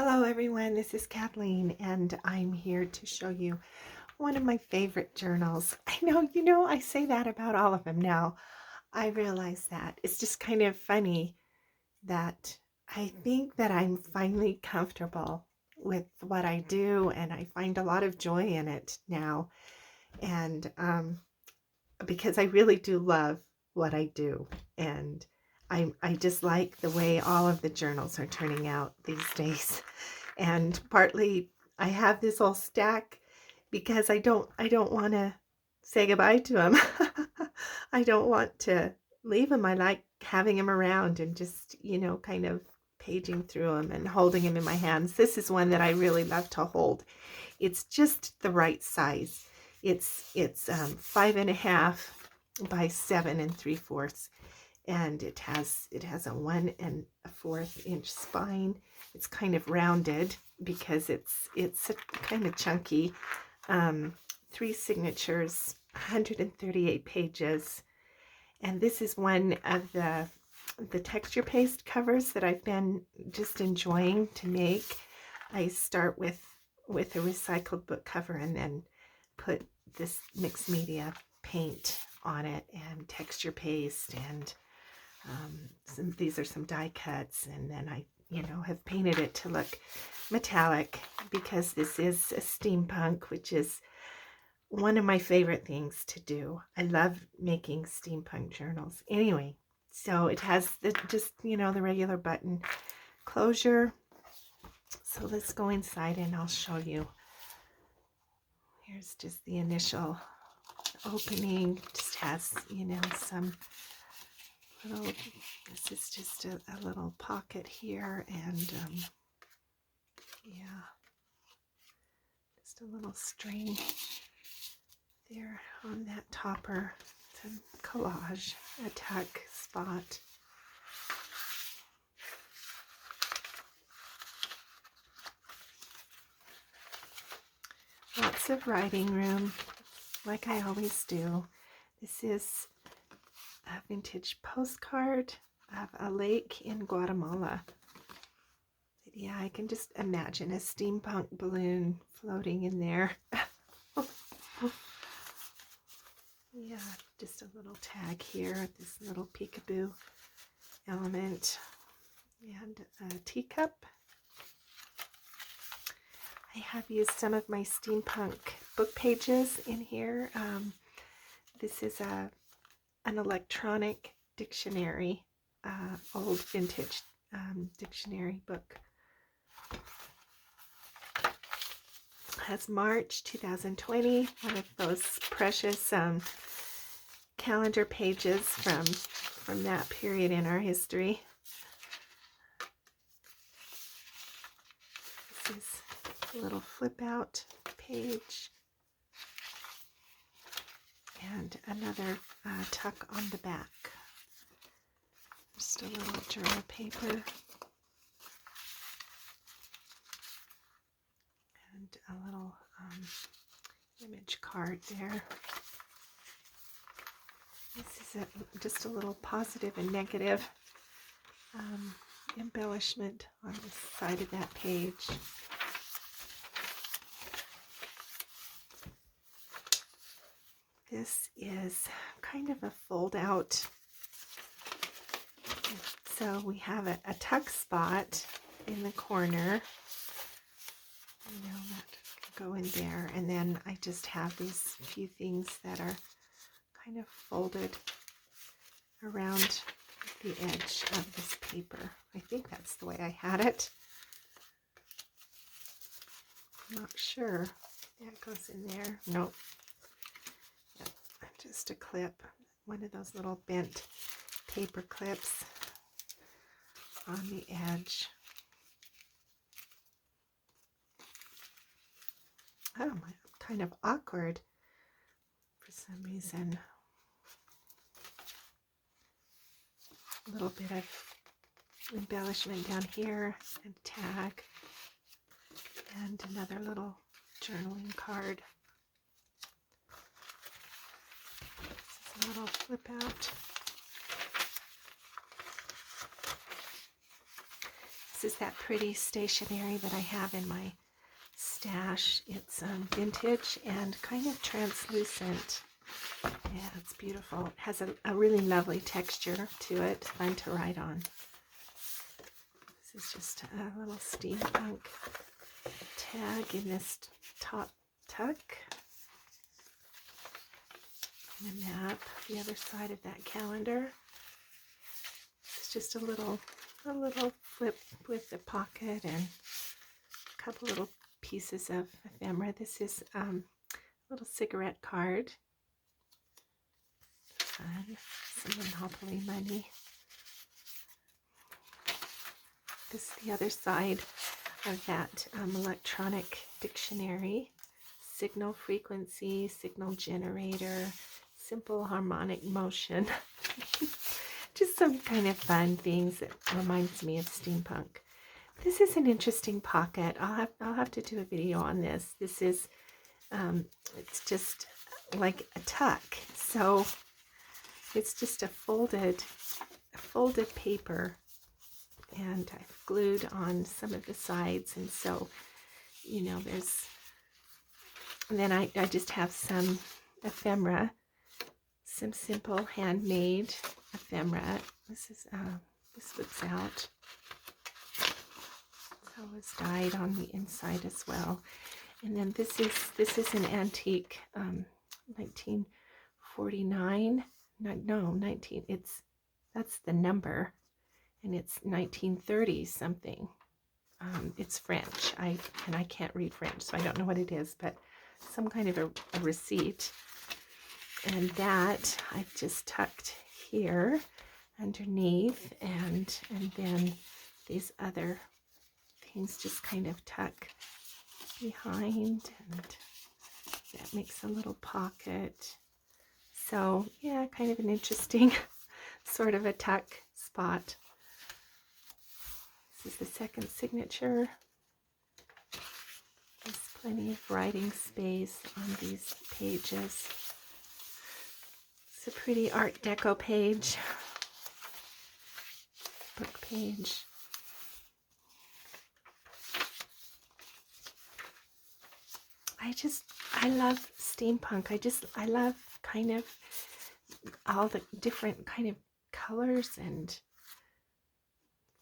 Hello everyone, this is Kathleen and I'm here to show you one of my favorite journals. I know, I say that about all of them now. I realize that. It's just kind of funny that I think that I'm finally comfortable with what I do and I find a lot of joy in it now. And because I really do love what I do. And I just like the way all of the journals are turning out these days. And partly I have this whole stack because I don't want to say goodbye to them. I don't want to leave them. I like having them around and just, kind of paging through them and holding them in my hands. This is one that I really love to hold. It's just the right size. It's 5.5 by 7 3/4, and it has a 1 1/4 inch spine. It's kind of rounded because it's a kind of chunky. 3 signatures, 138 pages, and this is one of the texture paste covers that I've been just enjoying to make. I start with a recycled book cover and then put this mixed media paint on it and texture paste, and these are some die cuts, and then I have painted it to look metallic because this is a steampunk, which is one of my favorite things to do. I love making steampunk journals. Anyway, so it has the regular button closure. So let's go inside and I'll show you. Here's just the initial opening. It just has, some little, this is just a little pocket here, and yeah, just a little string there on that topper. Some collage, a tuck spot. Lots of writing room, like I always do. This is a vintage postcard of a lake in Guatemala. Yeah, I can just imagine a steampunk balloon floating in there. Yeah, just a little tag here, this little peekaboo element, and a teacup. I have used some of my steampunk book pages in here. This is an electronic dictionary, old vintage dictionary book. Has March 2020, one of those precious calendar pages from that period in our history. This is a little flip out page, and another tuck on the back. Just a little journal paper and a little image card there. This is just a little positive and negative embellishment on the side of that page. This is kind of a fold out. So we have a tuck spot in the corner. That can go in there. And then I just have these few things that are kind of folded around the edge of this paper. I think that's the way I had it. I'm not sure. That goes in there. Nope. Yep. Just a clip. One of those little bent paper clips on the edge. Oh, my, kind of awkward for some reason. A little bit of embellishment down here, and tag, and another little journaling card. This is a little flip out. This is that pretty stationery that I have in my stash. It's vintage and kind of translucent. Yeah, it's beautiful. It has a really lovely texture to it, fun to write on. This is just a little steampunk tag in this top tuck. And a map, the other side of that calendar. It's just a little flip with a pocket and a couple little pieces of ephemera. This is a little cigarette card. Fun. Some Monopoly money. This is the other side of that electronic dictionary. Signal frequency, signal generator, simple harmonic motion. Just some kind of fun things that reminds me of steampunk. This is an interesting pocket. I'll have to do a video on this. This is it's just like a tuck. So it's just a folded paper, and I've glued on some of the sides, and so there's. And then I just have some ephemera, some simple handmade ephemera. This flips out. So it was dyed on the inside as well. And then this is an antique 1949. No, 19. That's the number, and it's 1930 something. It's French. I can't read French, so I don't know what it is, but some kind of a receipt. And that I've just tucked here underneath, and then these other things just kind of tuck behind, and that makes a little pocket. So yeah, kind of an interesting sort of a tuck spot. This is the second signature. There's plenty of writing space on these pages. It's a pretty Art Deco page, book page. I love steampunk. I love kind of all the different kind of colors and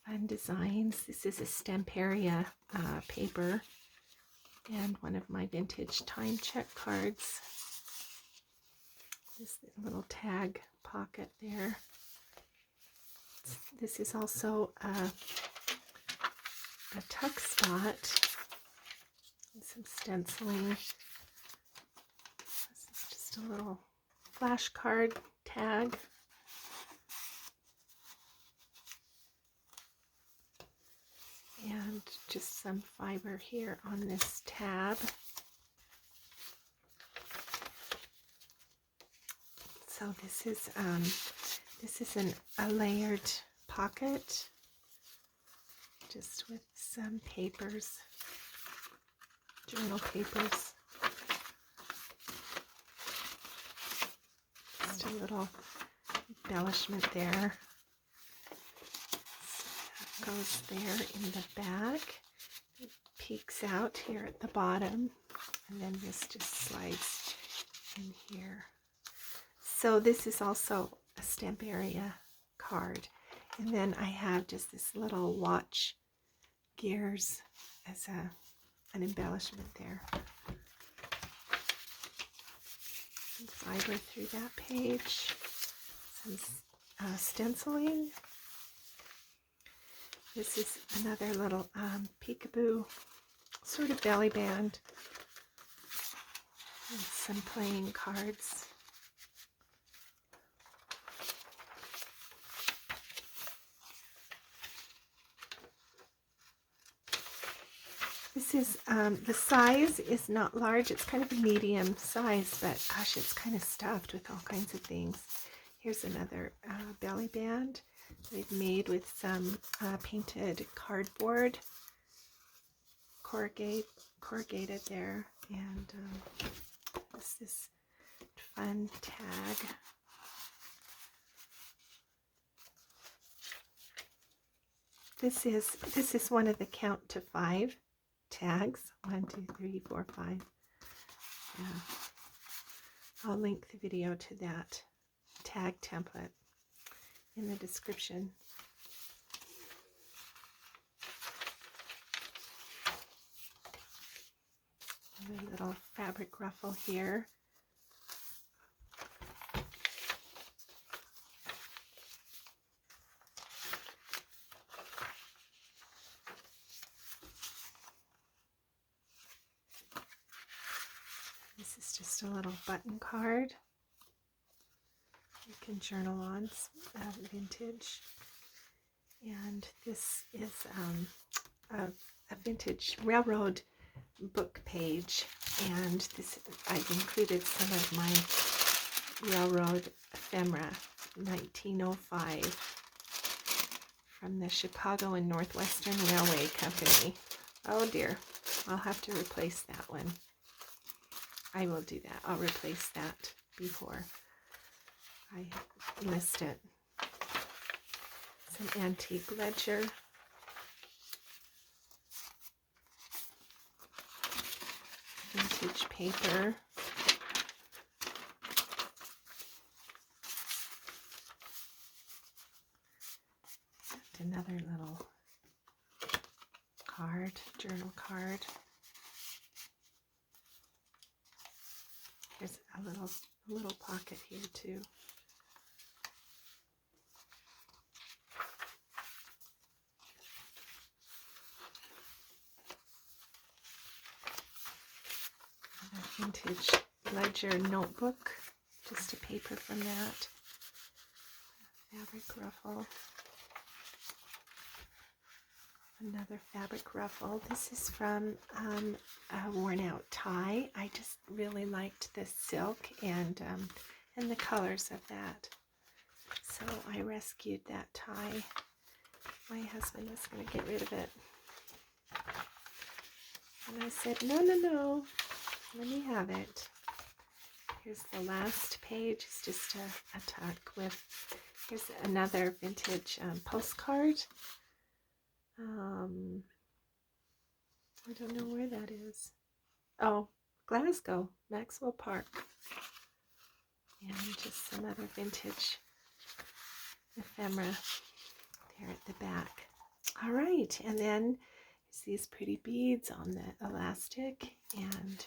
fun designs. This is a Stamperia paper, and one of my vintage time check cards. This little tag pocket there. This is also a tuck spot. And some stenciling. This is just a little flashcard tag. And just some fiber here on this tab. So this is a layered pocket, just with some papers, journal papers. Just a little embellishment there. So that goes there in the back. It peeks out here at the bottom, and then this just slides in here. So this is also a Stamperia card. And then I have just this little watch gears as an embellishment there. Some fiber through that page. Some stenciling. This is another little peekaboo sort of belly band. And some playing cards. This is, the size is not large. It's kind of a medium size, but gosh, it's kind of stuffed with all kinds of things. Here's another belly band they've made with some painted cardboard, corrugated there, and this fun tag. This is one of the count to 5 tags. 1, 2, 3, 4, 5. Yeah. I'll link the video to that tag template in the description. And a little fabric ruffle here. This is just a little button card you can journal on, vintage. And this is a vintage railroad book page, and this I've included some of my railroad ephemera, 1905, from the Chicago and Northwestern Railway Company. Oh dear, I'll have to replace that one. I will do that. I'll replace that before I list it. It's an antique ledger. Vintage paper. And another little card, journal card. There's a little pocket here too. A vintage ledger notebook, just a paper from that. Fabric ruffle. Another fabric ruffle. This is from a worn out tie. I just really liked the silk and the colors of that. So I rescued that tie. My husband was going to get rid of it. And I said, no, let me have it. Here's the last page. It's just a tuck with, here's another vintage postcard. I don't know where that is. Oh, Glasgow, Maxwell Park. And just some other vintage ephemera there at the back. All right, and then there's these pretty beads on the elastic and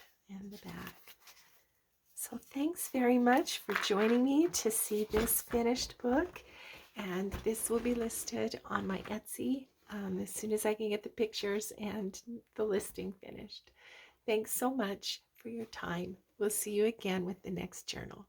the back. So thanks very much for joining me to see this finished book, and this will be listed on my Etsy as soon as I can get the pictures and the listing finished. Thanks so much for your time. We'll see you again with the next journal.